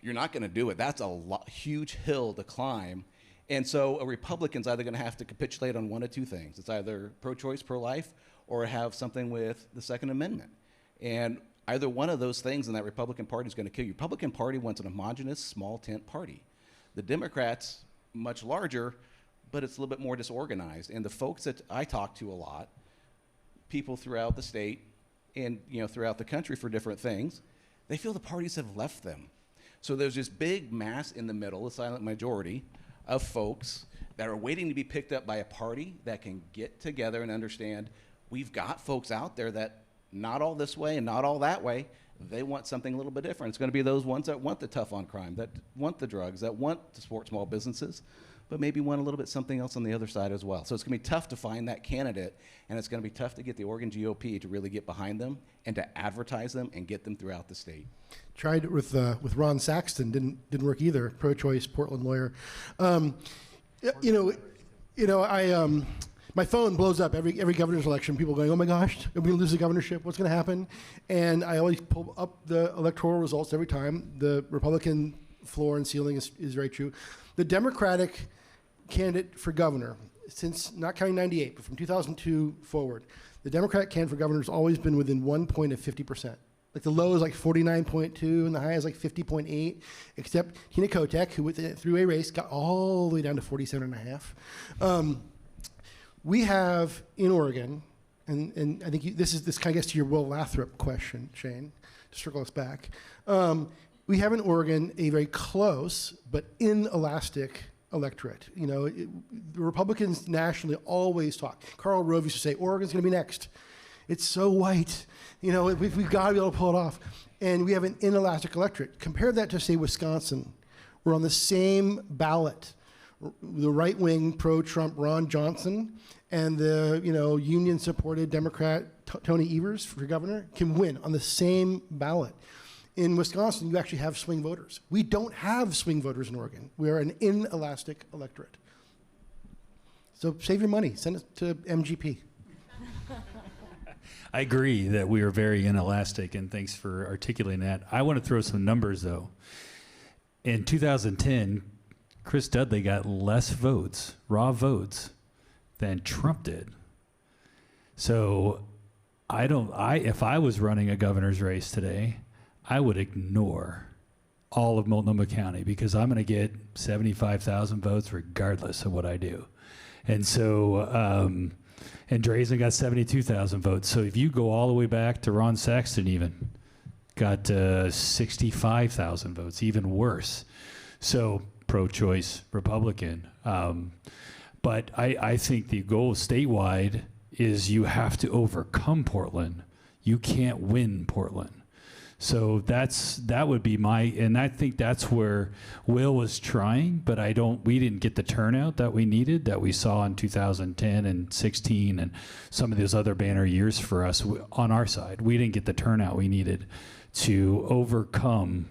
you're not going to do it. That's a huge hill to climb. And so a Republican's either going to have to capitulate on one of 2 things. It's either pro-choice, pro-life, or have something with the Second Amendment. And either one of those things in that Republican Party is going to kill you. Republican Party wants an homogenous, small tent party. The Democrats, much larger, but it's a little bit more disorganized. And the folks that I talk to a lot, people throughout the state and throughout the country for different things, they feel the parties have left them. So there's this big mass in the middle, a silent majority of folks that are waiting to be picked up by a party that can get together and understand we've got folks out there that not all this way and not all that way, They want something a little bit different. It's going to be those ones that want the tough on crime, that want the drugs, that want to support small businesses, but maybe want a little bit something else on the other side as well. So it's going to be tough to find that candidate, and it's going to be tough to get the Oregon GOP to really get behind them and to advertise them and get them throughout the state.
Tried it with Ron Saxton, didn't work either. Pro-choice Portland lawyer. My phone blows up every governor's election. People going, oh my gosh, are we gonna lose the governorship? What's gonna happen? And I always pull up the electoral results every time. The Republican floor and ceiling is very true. The Democratic candidate for governor, since not counting 98, but from 2002 forward, the Democratic candidate for governor has always been within 1 point of 50%. Like the low is like 49.2 and the high is like 50.8, except Tina Kotek, who through a race got all the way down to 47.5. We have in Oregon, and I think this kind of gets to your Will Lathrop question, Shane, to circle us back. We have in Oregon a very close but inelastic electorate. The Republicans nationally always talk. Karl Rove used to say, Oregon's going to be next. It's so white. We've got to be able to pull it off. And we have an inelastic electorate. Compare that to, say, Wisconsin. We're on the same ballot. The right-wing pro-Trump Ron Johnson and the union-supported Democrat Tony Evers for governor can win on the same ballot. In Wisconsin, you actually have swing voters. We don't have swing voters in Oregon. We are an inelastic electorate. So save your money. Send it to MGP.
I agree that we are very inelastic, and thanks for articulating that. I want to throw some numbers, though. In 2010, Chris Dudley got less votes, raw votes, than Trump did. So if I was running a governor's race today, I would ignore all of Multnomah County because I'm going to get 75,000 votes regardless of what I do. And so, and Drazen got 72,000 votes. So if you go all the way back to Ron Saxton even, got 65,000 votes, even worse. So pro-choice Republican. But I think the goal statewide is you have to overcome Portland. You can't win Portland. So that would be and I think that's where Will was trying, but we didn't get the turnout that we needed, that we saw in 2010 and 16 and some of those other banner years for us on our side. We didn't get the turnout we needed to overcome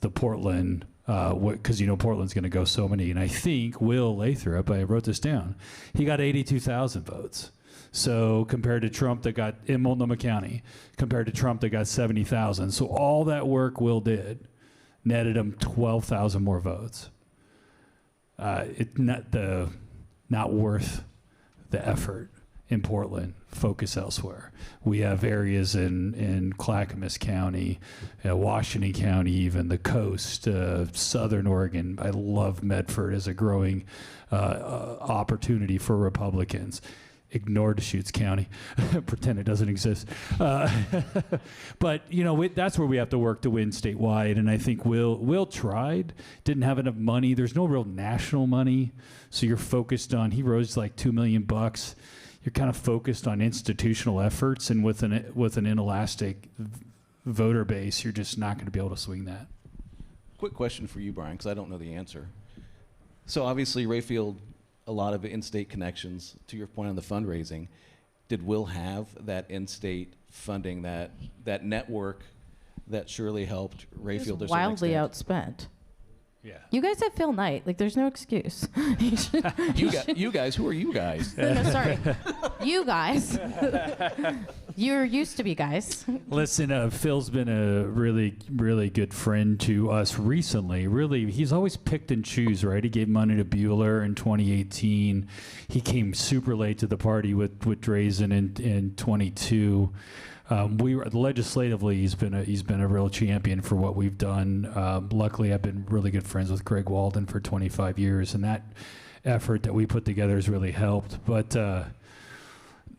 the Portland, because Portland's going to go so many. And I think Will Lathrop, I wrote this down, he got 82,000 votes. So compared to Trump that got in Multnomah County, compared to Trump that got 70,000. So all that work Will did netted him 12,000 more votes. It's not worth the effort in Portland. Focus elsewhere. We have areas in Clackamas County, Washington County, even the coast, Southern Oregon. I love Medford as a growing opportunity for Republicans. Ignore Deschutes County, pretend it doesn't exist. But that's where we have to work to win statewide. And I think Will tried, didn't have enough money. There's no real national money, so you're focused on. He rose like $2 million. You're kind of focused on institutional efforts, and with an inelastic voter base, you're just not going to be able to swing that.
Quick question for you, Bryan, because I don't know the answer. So obviously, Rayfield, a lot of in-state connections. To your point on the fundraising, did Will have that in-state funding, that network that surely helped Rayfield?
Just wildly outspent.
Yeah.
You guys have Phil Knight. Like, there's no excuse.
You guys, who are you guys?
No, sorry. You guys. You're used to be guys.
Listen, Phil's been a really, really good friend to us recently. Really, he's always picked and choose, right? He gave money to Bueller in 2018. He came super late to the party with Drazen in 22. Legislatively, he's been a real champion for what we've done. Luckily, I've been really good friends with Greg Walden for 25 years, and that effort that we put together has really helped. But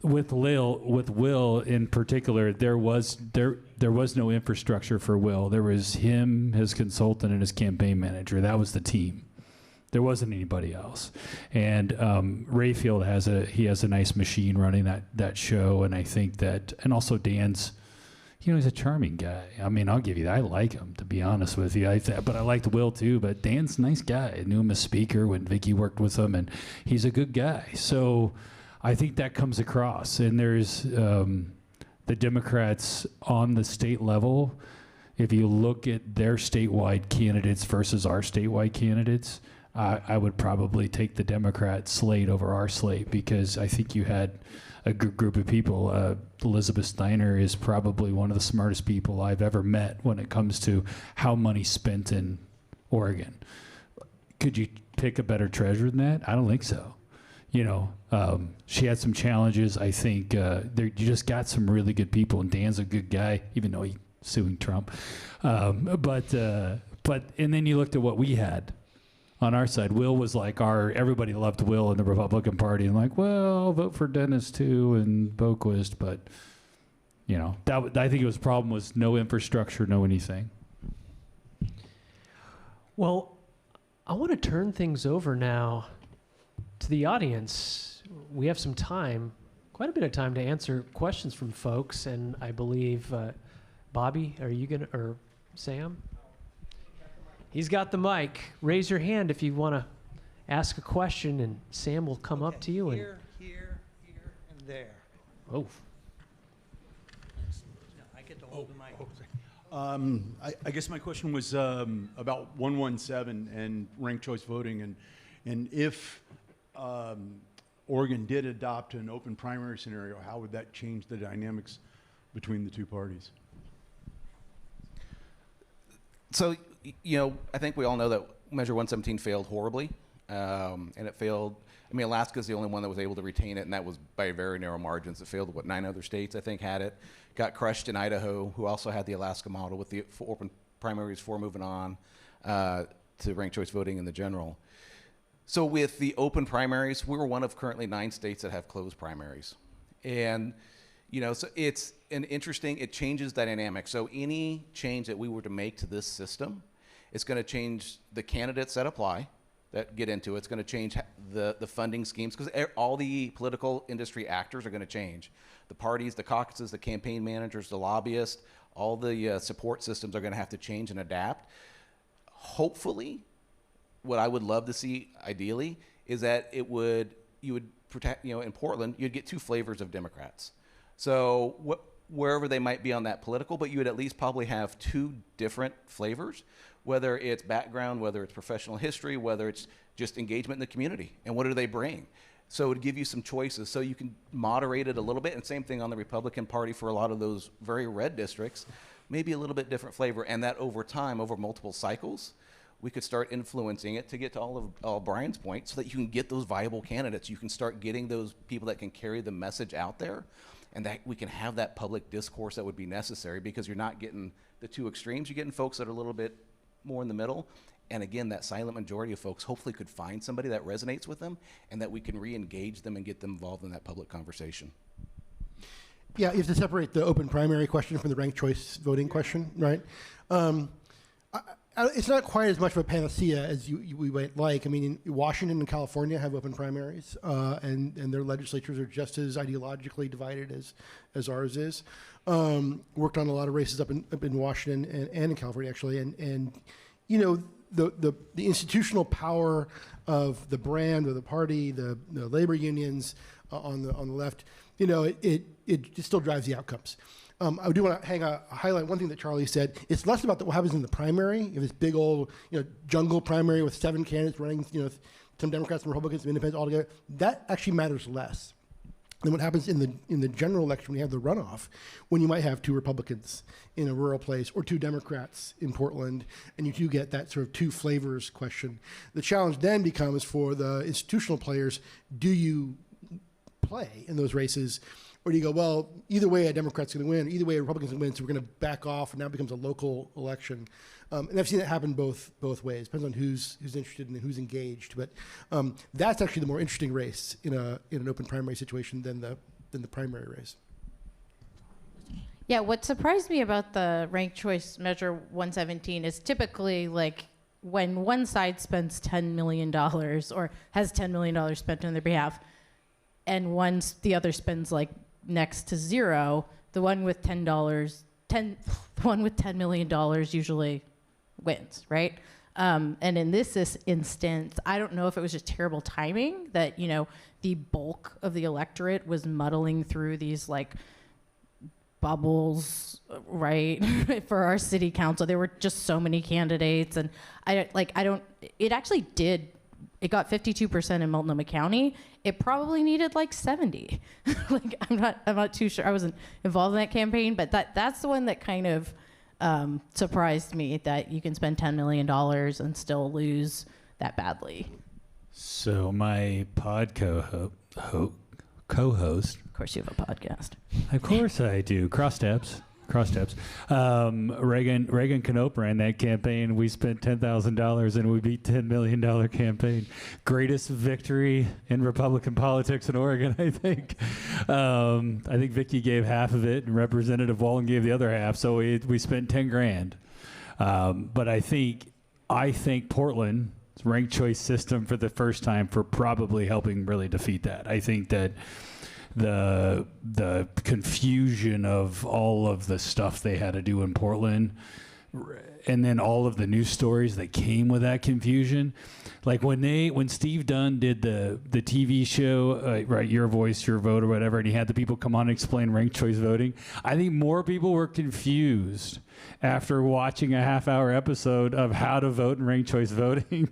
with Will in particular, there was no infrastructure for Will. There was him, his consultant, and his campaign manager. That was the team. There wasn't anybody else. And Rayfield has a nice machine running that show, and I think that, and also he's a charming guy. I mean, I'll give you that. I like him, to be honest with you. But I liked Will too. But Dan's a nice guy. I knew him as speaker when Vicky worked with him, and he's a good guy. So I think that comes across. And there's the Democrats on the state level. If you look at their statewide candidates versus our statewide candidates, I would probably take the Democrat slate over our slate, because I think you had a good group of people. Elizabeth Steiner is probably one of the smartest people I've ever met when it comes to how money's spent in Oregon. Could you pick a better treasurer than that? I don't think so. She had some challenges. I think you just got some really good people, and Dan's a good guy, even though he's suing Trump. But and then you looked at what we had on our side. Will was like everybody loved Will in the Republican Party, and like, well, I'll vote for Dennis too and Boquist, but I think it was problem was no infrastructure, no anything.
Well, I want to turn things over now to the audience. We have some time, quite a bit of time, to answer questions from folks, and I believe Bobby, are you gonna, or Sam? He's got the mic. Raise your hand if you want to ask a question, and Sam will come up to you.
Here, and there.
Oh.
No, I get to hold the mic.
I guess my question was about 117 and ranked choice voting, and if Oregon did adopt an open primary scenario, how would that change the dynamics between the two parties?
So, I think we all know that Measure 117 failed horribly, and it failed. I mean, Alaska's the only one that was able to retain it, and that was by very narrow margins. It failed. 9 other states, I think, had it. Got crushed in Idaho, who also had the Alaska model with the open primaries 4 moving on to ranked choice voting in the general. So with the open primaries, we're one of currently 9 states that have closed primaries. And so it's it changes dynamic. So any change that we were to make to this system, it's going to change the candidates that apply, that get into it. It's going to change the funding schemes, because all the political industry actors are going to change. The parties, the caucuses, the campaign managers, the lobbyists, all the support systems are going to have to change and adapt. Hopefully, what I would love to see, ideally, is that you would protect, in Portland, you'd get 2 flavors of Democrats. So wherever they might be on that political, but you would at least probably have 2 different flavors, whether it's background, whether it's professional history, whether it's just engagement in the community, and what do they bring. So it would give you some choices, so you can moderate it a little bit. And same thing on the Republican Party for a lot of those very red districts, maybe a little bit different flavor, and that over time, over multiple cycles, we could start influencing it to get to all of Bryan's point, so that you can get those viable candidates. You can start getting those people that can carry the message out there, and that we can have that public discourse that would be necessary, because you're not getting the 2 extremes. You're getting folks that are a little bit more in the middle. And again, that silent majority of folks hopefully could find somebody that resonates with them, and that we can re-engage them and get them involved in that public conversation.
Yeah, you have to separate the open primary question from the ranked choice voting question, right? It's not quite as much of a panacea as we might like. I mean, Washington and California have open primaries, and their legislatures are just as ideologically divided as ours is. Worked on a lot of races up in Washington and in California, actually, and the institutional power of the brand of the party, the labor unions on the left, it still drives the outcomes. I do want to highlight one thing that Charlie said. It's less about what happens in the primary. If this big old jungle primary with 7 candidates running, some Democrats and Republicans, some independents all together, that actually matters less than what happens in the general election when you have the runoff, when you might have 2 Republicans in a rural place or 2 Democrats in Portland, and you do get that sort of 2 flavors question. The challenge then becomes for the institutional players: do you play in those races? Or do you go, well, either way a Democrat's going to win, either way a Republican's going to win, so we're going to back off, and now it becomes a local election. And I've seen it happen both ways. Depends on who's interested and who's engaged. But that's actually the more interesting race in an open primary situation than the primary race.
Yeah, what surprised me about the ranked choice measure 117 is typically like when one side spends $10 million or has $10 million spent on their behalf, and the other spends like next to zero, the one with $10 the one with $10 million usually wins, right? And in this instance, I don't know if it was just terrible timing that, you know, the bulk of the electorate was muddling through these like bubbles, right? For our city council, there were just so many candidates, and it actually did. It got 52% in Multnomah County. It probably needed like 70. Like I'm not too sure. I wasn't involved in that campaign, but that's the one that kind of surprised me, that you can spend $10 million and still lose that badly.
So my co-host.
Of course, you have a podcast.
Of course I do. Cross steps. Reagan Knopp ran that campaign. We spent $10,000 and we beat $10 million campaign. Greatest victory in Republican politics in Oregon, I think. I think Vicky gave half of it and Representative Wallen gave the other half. So we spent 10 grand. But I think Portland's ranked choice system for the first time for probably helping really defeat that. I think that the confusion of all of the stuff they had to do in Portland, and then all of the news stories that came with that confusion, like when Steve Dunn did the TV show, right, Your Voice, Your Vote or whatever, and he had the people come on and explain ranked choice voting, I think more people were confused after watching a half-hour episode of how to vote in ranked choice voting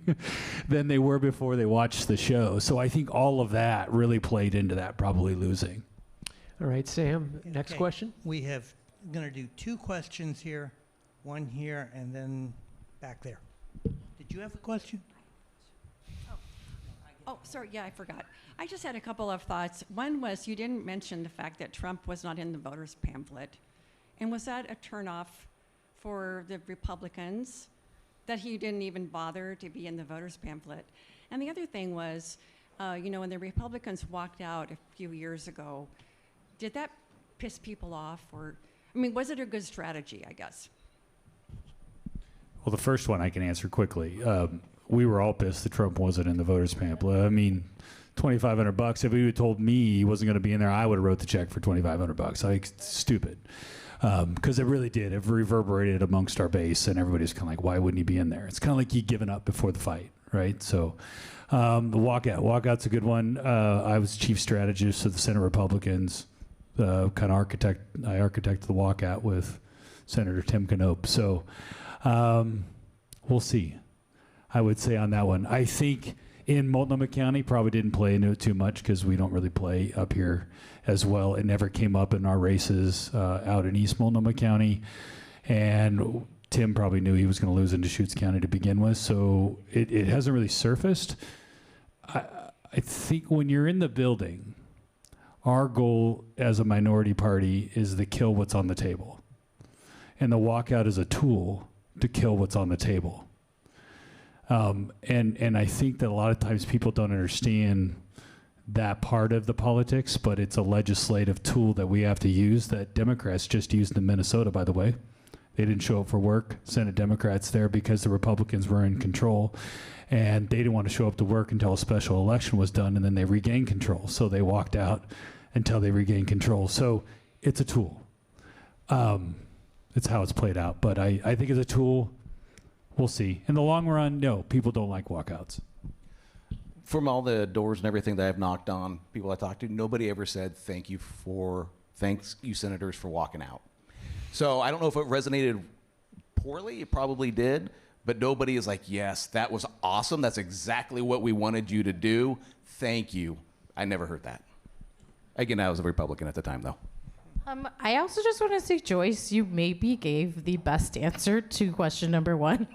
than they were before they watched the show. So I think all of that really played into that probably losing.
All right, Sam, next
Okay.
question.
We have going to do 2 questions here, one here, and then back there. Did you have a question?
Oh, sorry, yeah, I forgot. I just had a couple of thoughts. One was, you didn't mention the fact that Trump was not in the voters' pamphlet. And was that a turnoff for the Republicans, that he didn't even bother to be in the voters' pamphlet? And the other thing was, when the Republicans walked out a few years ago, did that piss people off? Or, was it a good strategy, I guess?
Well, the first one I can answer quickly. We were all pissed that Trump wasn't in the voters' pamphlet. $2,500. If he had told me he wasn't going to be in there, I would have wrote the check for $2,500. It's stupid. Because it really did. It reverberated amongst our base, and everybody's kind of like, why wouldn't he be in there? It's kind of like you giving up before the fight, right? So the walkout's a good one. I was chief strategist of the Senate Republicans. I architected the walkout with Senator Tim Knopp. So we'll see. I would say on that one. I think in Multnomah County, probably didn't play into it too much because we don't really play up here as well. It never came up in our races out in East Multnomah County. And Tim probably knew he was going to lose in Deschutes County to begin with. So it hasn't really surfaced. I think when you're in the building, our goal as a minority party is to kill what's on the table. And the walkout is a tool to kill what's on the table. And I think that a lot of times people don't understand that part of the politics, but it's a legislative tool that we have to use that Democrats just used in Minnesota, by the way. They didn't show up for work, Senate Democrats there, because the Republicans were in control. And they didn't want to show up to work until a special election was done, and then they regained control. So they walked out until they regained control. So it's a tool. It's how it's played out. But I think it's a tool. We'll see. In the long run, no, people don't like walkouts.
From all the doors and everything that I've knocked on, people I talked to, nobody ever said thanks you senators for walking out. So I don't know if it resonated poorly. It probably did, but nobody is like, yes, that was awesome. That's exactly what we wanted you to do. Thank you. I never heard that. Again, I was a Republican at the time, though.
I also just want to say, Joyce, you maybe gave the best answer to question number 1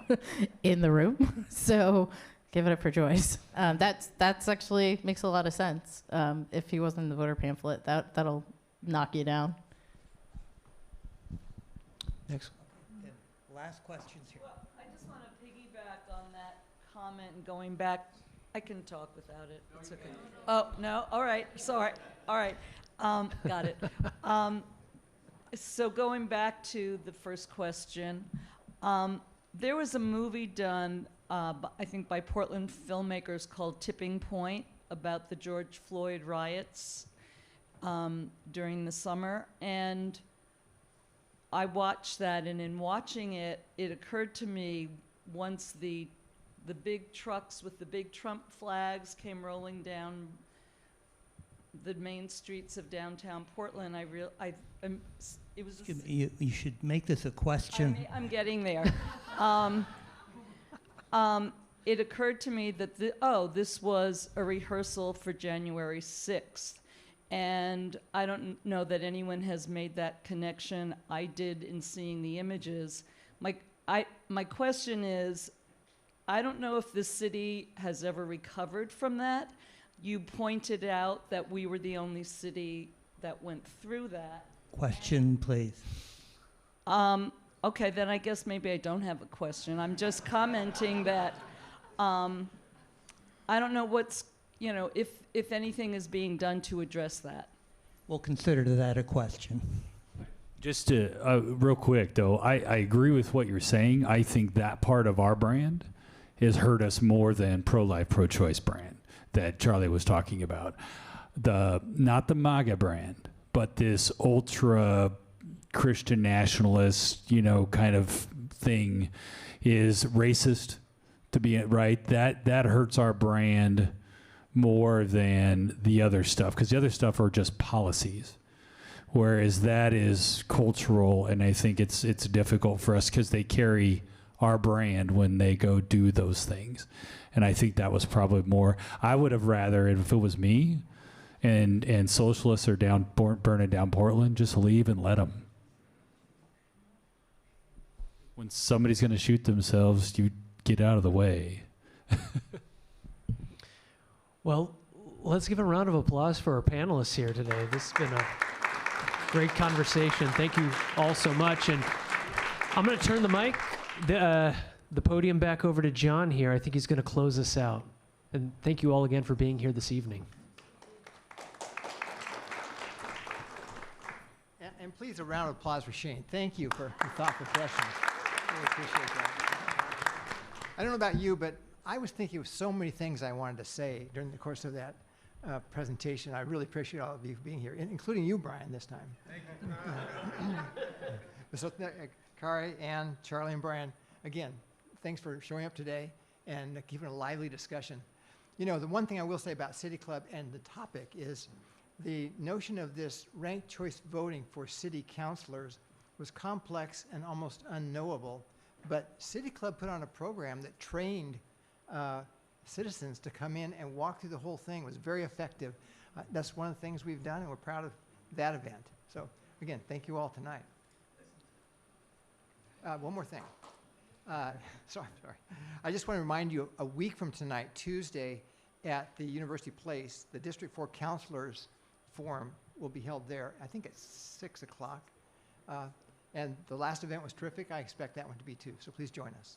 in the room. So give it up for Joyce. That's actually makes a lot of sense. If he wasn't in the voter pamphlet, that'll knock you down.
Next.
Okay, last questions here.
Well, I just want to piggyback on that comment and going back. I can talk without it. It's okay. Oh, no? All right. Sorry. All right. Got it. So going back to the first question, there was a movie done, I think by Portland filmmakers called Tipping Point about the George Floyd riots during the summer. And I watched that, and in watching it, it occurred to me once the big trucks with the big Trump flags came rolling down the main streets of downtown Portland. It was.
You should make this a question.
I'm getting there. It occurred to me that this was a rehearsal for January 6th. And I don't know that anyone has made that connection. I did in seeing the images. My question is, I don't know if this city has ever recovered from that. You pointed out that we were the only city that went through that.
Question, please.
Okay, then I guess maybe I don't have a question. I'm just commenting that I don't know what's, if anything is being done to address that.
We'll consider that a question.
Just to, real quick though, I agree with what you're saying. I think that part of our brand has hurt us more than pro-life, pro-choice brand that Charlie was talking about. Not the MAGA brand, but this ultra Christian nationalist, kind of thing is racist, to be right. That hurts our brand more than the other stuff, because the other stuff are just policies, whereas that is cultural, and I think it's difficult for us because they carry our brand when they go do those things. And I think that was probably more. I would have rather, if it was me, and socialists are burning down Portland, just leave and let them. When somebody's going to shoot themselves, you get out of the way.
Well, let's give a round of applause for our panelists here today. This has been a great conversation. Thank you all so much. And I'm going to turn the mic, the podium back over to John here. I think he's going to close us out. And thank you all again for being here this evening.
And please, a round of applause for Shane. Thank you for your thoughtful questions. Really appreciate that. I don't know about you, but I was thinking of so many things I wanted to say during the course of that presentation. I really appreciate all of you being here, including you, Bryan, this time. Thank you. So, Kari, Ann, Charlie, and Bryan, again, thanks for showing up today and keeping a lively discussion. The one thing I will say about City Club and the topic is the notion of this ranked choice voting for city councilors was complex and almost unknowable, but City Club put on a program that trained citizens to come in and walk through the whole thing. It was very effective. That's one of the things we've done, and we're proud of that event. So again, thank you all tonight. One more thing. Sorry. I just want to remind you, a week from tonight, Tuesday, at the University Place, the District 4 Councilors Forum will be held there, I think at 6 o'clock. And the last event was terrific. I expect that one to be too. So please join us.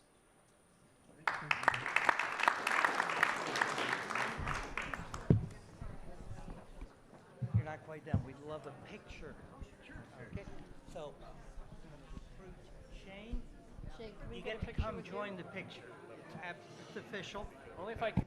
You're not quite done. We'd love a picture. Sure. Okay. So, Shane, you get to come join the picture. It's official.
Only if I can.